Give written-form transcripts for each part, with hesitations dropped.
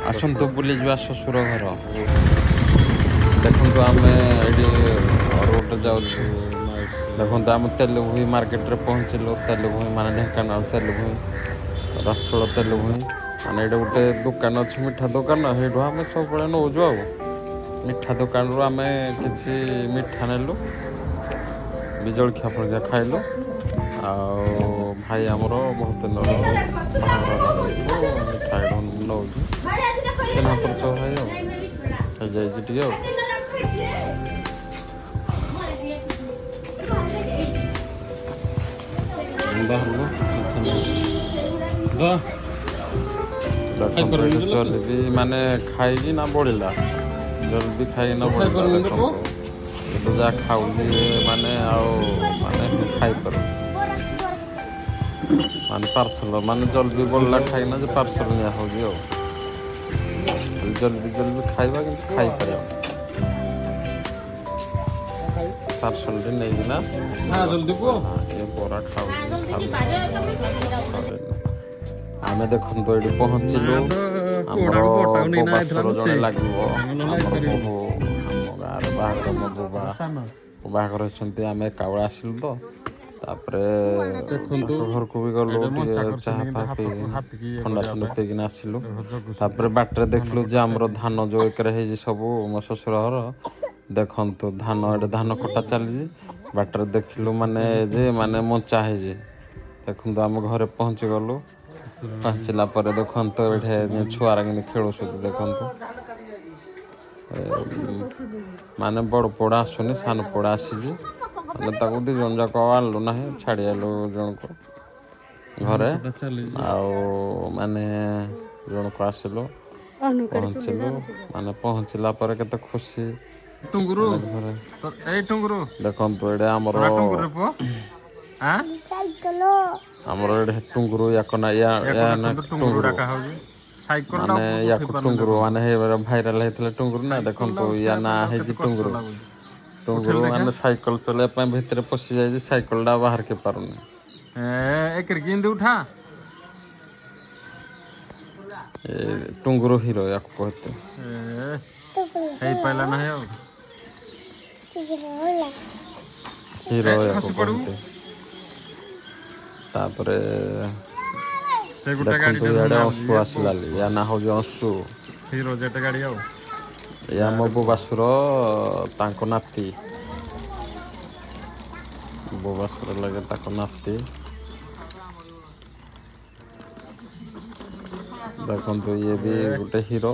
ଆସନ୍ତୁ ବୁଲିଯିବା ଶ୍ୱଶୁର ଘର। ଦେଖନ୍ତୁ ଆମେ ଏଠି ରୋଡ଼ରେ ଯାଉଛୁ। ଦେଖନ୍ତୁ ଆମେ ତେଲଭୂଇଁ ମାର୍କେଟରେ ପହଞ୍ଚିଲୁ। ତେଲଭୂଇଁ ମାନେ ଢେଙ୍କାନାଳ ତେଲଭୂଇଁ, ରସୁଳ ତେଲଭୂଇଁ ମାନେ ଏଇଟା ଗୋଟେ ଦୋକାନ ଅଛି, ମିଠା ଦୋକାନ। ସେଇଠୁ ଆମେ ସବୁବେଳେ ନେଉଛୁ ଆଉ। ମିଠା ଦୋକାନରୁ ଆମେ କିଛି ମିଠା ନେଲୁ, ବି ଜଳଖିଆ ଫଳଖିଆ ଖାଇଲୁ। ଆଉ ଭାଇ ଆମର ବହୁତ ଦିନର ବାହାଘର ହେଲା ଦିନଠୁ ମିଠା ଏଇଠୁ ନେଉଛି। ଚିହ୍ନା ପରିଚୟ ଭାଇ ଆଉ ହେଇଯାଇଛି ଟିକେ ଆଉ। ବାହାରିଲୁ ମିଠା ଦେଖନ୍ତୁ ଏଇଠି ଜଲେବି ମାନେ ଖାଇକି ନା ବଳିଲା, ଜଲେବି ଖାଇକି ନା ବଳିଲା। ଦେଖନ୍ତୁ ଏବେ ଯାହା ଖାଉଛି ମାନେ ଆଉ ମାନେ ଖାଇପାରୁନି। ମାନେ ପାର୍ସଲ ମାନେ ଜଲ୍ଦି ବଳିଲା ଖାଇକିନା ଯେ ପାର୍ସଲ ନିଆ ହେଉଛି ଆଉ। ଖାଲି ଜଲ୍ଦି ଖାଇବା କିନ୍ତୁ ଖାଇପାରିବନି। ପାର୍ସଲଟେ ନେଇକିନା ଏ ବରା ଖାଉଛି ଆମେ ଦେଖନ୍ତୁ ଏଇଠି ପହଞ୍ଚିଲୁ। ଆମର ବୋବାସୁର ଜଣେ ଲାଗିବ, ଆମର ବୋହୂ ଆମ ଗାଁରେ ବାହାଘର। ମୋ ବୋବା ବାହାଘର ହେଇଛନ୍ତି, ଆମେ ଏକାବେଳେ ଆସିଲୁ ତ। ତାପରେ ତାଙ୍କ ଘରକୁ ବି ଗଲୁ, ଟିକେ ଚାହା ଫାହା ପିଇକି ଥଣ୍ଡା ପିଇକିନା ଆସିଲୁ। ତାପରେ ବାଟରେ ଦେଖିଲୁ ଯେ ଆମର ଧାନ ଯେଉଁ ଏକରେ ହେଇଛି ସବୁ ମୋ ଶ୍ୱଶୁର ଘର। ଦେଖନ୍ତୁ ଧାନ ଏଠି ଧାନ କଟା ଚାଲିଛି। ବାଟରେ ଦେଖିଲୁ ମାନେ ଯେ ମାନେ ମଞ୍ଚା ହେଇଛି। ଦେଖନ୍ତୁ ଆମ ଘରେ ପହଞ୍ଚିଗଲୁ। ପହଞ୍ଚିଲା ପରେ ଦେଖନ୍ତୁ ଏଠି ଛୁଆରା କେମିତି ଖେଳୁଛନ୍ତି ଦେଖନ୍ତୁ। ମାନେ ବଡ଼ ପୁଅଟା ଆସୁନି, ସାନ ପୁଅଟା ଆସିଛି। ମାନେ ତାକୁ ଦୁଇ ଜଣ ଯାକ ଆଣିଲୁ ନାହିଁ, ଛାଡ଼ି ଆଇଲୁ ଜଣକୁ ଘରେ। ଆଉ ମାନେ ଜଣକୁ ଆସିଲୁ, ପହଞ୍ଚିଲୁ। ମାନେ ପହଞ୍ଚିଲା ପରେ କେତେ ଖୁସି। ଦେଖନ୍ତୁ ଏଇଟା ଆମର ଆମର ଏଇଟା ଟୁଙ୍ଗୁରୁ ୟାକ ନା ଟୁଙ୍ଗୁରୁ ମାନେ ୟାକୁ ଟୁଙ୍ଗୁରୁ ମାନେ ଭାଇରାଲ ହେଇଥିଲେ ଟୁଙ୍ଗୁରୁ ନା। ଦେଖନ୍ତୁ ୟା ନାଁ ହେଇଛି ଟୁଙ୍ଗୁରୁ। ଟୁଙ୍ଗୁରୁ ମାନେ ସାଇକେଲ ଚଲେଇବା ପାଇଁ ଭିତରେ ପଶି ଯାଇଛି, ସାଇକେଲଟା ବାହାରିକି ପାରୁନି। ଏ ଟୁଙ୍ଗୁରୁ ହିରୋ ୟାକୁ କହତେ। ହେଇପାରିଲା ନାହିଁ ଆଉ ହିରୋ ୟାକୁ କହନ୍ତି। ତାପରେ ଦେଖନ୍ତୁ ଇଆଡ଼େ ଅଂଶୁ ଆସିଲାଲି, ୟା ନାଁ ହେଉଛି ଅଂଶୁ। ଏ ଆମ ବୋବାସୁର ତାଙ୍କ ନାତି, ବୋବାସୁର ଲାଗେ ତାଙ୍କ ନାତି। ଦେଖନ୍ତୁ ଇଏ ବି ଗୋଟେ ହିରୋ।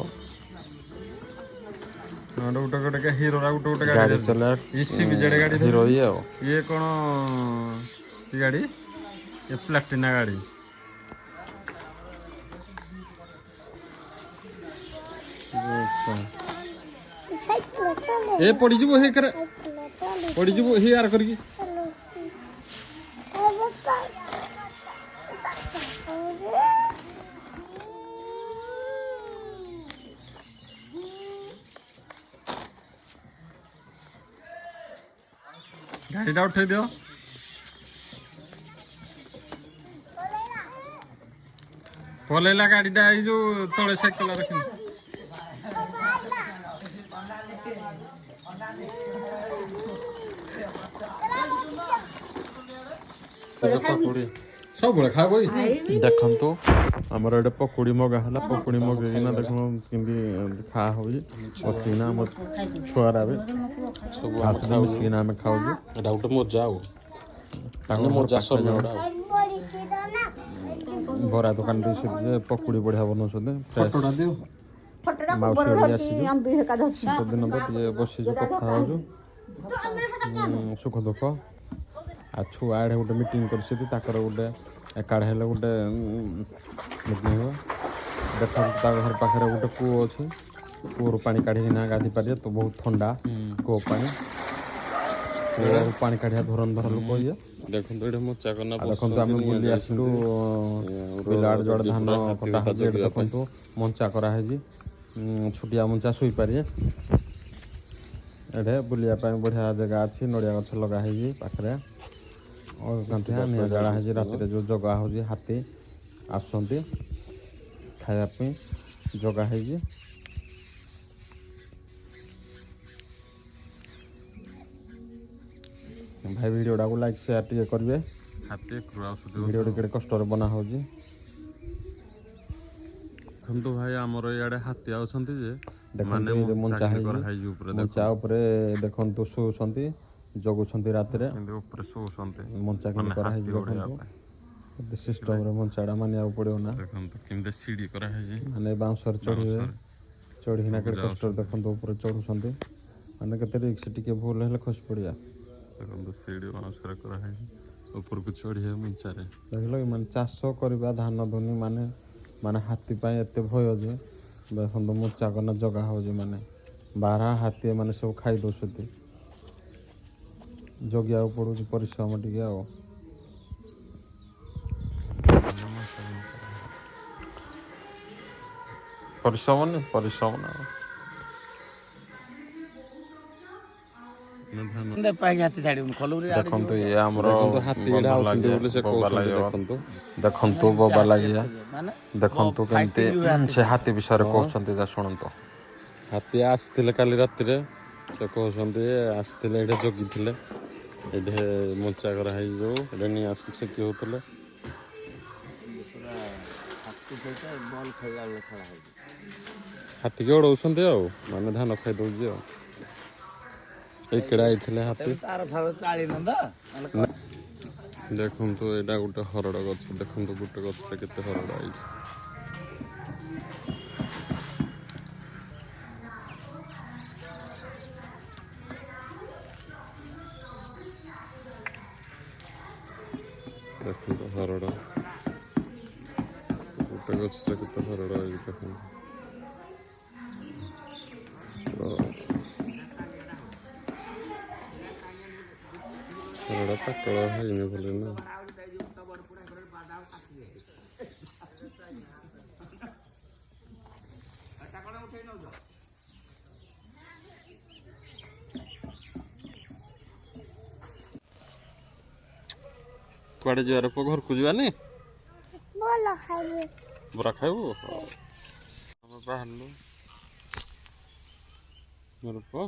ଗାଡ଼ି ଚଲେଇବା ହିରୋ ଇଏ ଆଉ। ଇଏ କ'ଣ କି ଗାଡ଼ି? ଏ ପ୍ଲାଟିନା ଗାଡ଼ି। ଏ ପଡ଼ିଯିବୁ ହେକରେ, ପଡ଼ିଯିବୁ ହି ଆର କରିକି। ଗାଡ଼ିଟା ଉଠେଇ ଦିଅ। ପଲେଇଲା ଗାଡ଼ିଟା, ଏଇ ଯୋଉ ତଳେ ସାଇକେଲ ରଖିନି। ସବୁବେଳେ ଖାଇବ। ଦେଖନ୍ତୁ ଆମର ଏଇଟା ପକୁଡ଼ି ମଗା ହେଲା। ପକୁଡ଼ି ମଗେଇକିନା ଦେଖୁନ କେମିତି ଖା ହେଉଛି ବସିକିନା। ଆମ ଛୁଆରା ବି ସବୁ ହାତରେ ମିଶିକିନା ଆମେ ଖାଉଛୁ। ଏଇଟା ଗୋଟେ ମଜା ଆଉ ତାଙ୍କ ମଜା ସମୟଟା ଆଉ। ବରା ଦୋକାନ ଦେଇଛନ୍ତି ଯେ ପକୁଡ଼ି ବଢ଼ିଆ ବନଉଛନ୍ତି। ମାଉସୀ ଘରକୁ ଆସିଛୁ ଦିନ ତ ଟିକେ ବସିଛୁ, କଥା ହେଉଛୁ ସୁଖ ଦୁଃଖ। ଆଉ ଛୁଆ ଏଡ଼େ ଗୋଟେ ମିଟିଂ କରିଛନ୍ତି, ତାଙ୍କର ଗୋଟେ ଏକାଡ଼େ ହେଲେ ଗୋଟେ ମିଟିଂ ହେବ। ଦେଖନ୍ତୁ ତାଙ୍କ ଘର ପାଖରେ ଗୋଟେ କୂଅ ଅଛି, କୂଅରୁ ପାଣି କାଢ଼ିକିନା ଗାଧି ପାରିବେ ତ। ବହୁତ ଥଣ୍ଡା କୂଅ ପାଣି, କୂଅରୁ ପାଣି କାଢ଼ିବା ଧରଣଧର ଲୋକ ଇଏ। ଦେଖନ୍ତୁ ଏଠି ଦେଖନ୍ତୁ ଆମେ ବୁଲି ଆସିଲୁ ବିଲ ଆଡ଼େ, ଯୁଆଡ଼େ ଧାନ କଟା ହେଉଛି। ଏଠି ଦେଖନ୍ତୁ ମଞ୍ଚା କରାହେଇଛି, ଛୋଟିଆ ମଞ୍ଚା ଶୋଇପାରିବେ। ଏଠି ବୁଲିବା ପାଇଁ ବଢ଼ିଆ ଜାଗା ଅଛି, ନଡ଼ିଆ ଗଛ ଲଗା ହେଇଛି ପାଖରେ। ନିଆଁ ଜାଳା ହେଇଛି, ରାତିରେ ଯେଉଁ ଜଗା ହେଉଛି ହାତୀ ଆସୁଛନ୍ତି ଖାଇବା ପାଇଁ। ଜଗା ହେଇଛି। ଭାଇ ଭିଡ଼ିଓଟାକୁ ଲାଇକ୍ ସେୟାର ଟିକେ କରିବେ। ଭିଡ଼ିଓ ଟିକେ କଷ୍ଟରେ ବନା ହେଉଛି। ଦେଖନ୍ତୁ ଭାଇ ଆମର ଇଆଡ଼େ ହାତୀ ଆଉଛନ୍ତି ଯେ ଦେଖନ୍ତୁ ମଞ୍ଚା ହେଇଛି ମଞ୍ଚା ଉପରେ ଦେଖନ୍ତୁ ଶୋଉଛନ୍ତି ଜଗୁଛନ୍ତି ରାତିରେ ଉପରେ ଶୋଉଛନ୍ତି ମଞ୍ଚା କେମିତି କରାହେଇଛି ଦେଖନ୍ତୁ କେତେ ସିଷ୍ଟମରେ ମଞ୍ଚାଟା ମାନିବାକୁ ପଡ଼ିବ ନା। ଦେଖନ୍ତୁ କେମିତି ସିଡ଼ି କରାହେଇଛି ମାନେ ବାଉଁଶରେ ଚଢ଼ିବେ ଚଢ଼ିକିନା କେତେ କଷ୍ଟରେ ଦେଖନ୍ତୁ ଉପରେ ଚଢ଼ୁଛନ୍ତି ମାନେ କେତେ ରିକ୍ସ ଟିକେ ଭୁଲ ହେଲେ ଖସି ପଡ଼ିବା। ଦେଖନ୍ତୁ ସିଡ଼ି ବାଉଁଶରେ କରାହେଇଛି ଉପରକୁ ଚଢ଼ିବେ ମଞ୍ଚାରେ। ଦେଖିଲ କି ମାନେ ଚାଷ କରିବା ଧାନ ଧୁନି ମାନେ ହାତୀ ପାଇଁ ଏତେ ଭୟ ଯେ ଦେଖନ୍ତୁ ମଞ୍ଚା କନା ଜଗା ହେଉଛି ମାନେ ବାରହା ହାତୀ ମାନେ ସବୁ ଖାଇ ଦେଉଛନ୍ତି ଜଗିବାକୁ ପଡ଼ୁଛି ପରିଶ୍ରମ ଟିକେ ଆଉ। ପରିଶ୍ରମ ନା ଦେଖନ୍ତୁ ଇଏ ଆମର ଦେଖନ୍ତୁ ବୋବା ଲାଗିଆ ଦେଖନ୍ତୁ କେମିତି ସେ ହାତୀ ବିଷୟରେ କହୁଛନ୍ତି ଶୁଣନ୍ତୁ। ହାତୀ ଆସିଥିଲେ କାଲି ରାତିରେ ସେ କହୁଛନ୍ତି ଆସିଥିଲେ ଏଇଠି ଜଗିଥିଲେ ଏଇଠି ମଞ୍ଚା କରାହେଇଛି ଯେଉଁ ଏଇଠି ନିଆଁ ସେକି ହେଉଥିଲେ। ହାତୀକି ଅଡ଼ଉଛନ୍ତି ଆଉ ମାନେ ଧାନ ଖାଇ ଦେଉଛି ଆଉ। ଏଇକେଡ଼ା ଆଇଥିଲେ ହାତୀ। ଦେଖନ୍ତୁ ଏଇଟା ଗୋଟେ ହରଡ଼ ଗଛ ଦେଖନ୍ତୁ ଗୋଟେ ଗଛରେ କେତେ ହରଡ଼ ଆଇଛି। ଦେଖନ୍ତୁ ହରଡ଼ ଗୋଟେ ଗଛରେ କେତେ ହରଡ଼ ଆଇଛି ଦେଖନ୍ତୁ। ହରଡ଼ ପାକଳ ହେଇନି ଭଲ ନା। କୁଆଡ଼େ ଯିବାର ପୁଅ ଘରକୁ ଯିବାନି? ବରା ଖାଇବୁ? ଆମେ ବାହାରିଲୁ ମୋର ପୁଅ।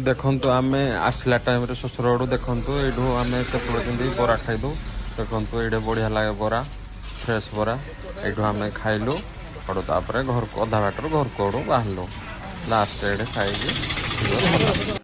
ଦେଖନ୍ତୁ ଆମେ ଆସିଲା ଟାଇମ୍ରେ ଶ୍ୱଶୁରଗଡ଼ୁ ଦେଖନ୍ତୁ ଏଇଠୁ ଆମେ ସେପଟେ କେମିତି ବରା ଖାଇଦେଉ। ଦେଖନ୍ତୁ ଏଇଠି ବଢ଼ିଆ ଲାଗେ ବରା ଫ୍ରେଶ୍ ବରା ଏଇଠୁ ଆମେ ଖାଇଲୁ ତାପରେ ଘରକୁ ଅଧା ବାଟରୁ ଘରକୁ ବାହାରିଲୁ ଲାଷ୍ଟ ଏଇଠି ଖାଇକି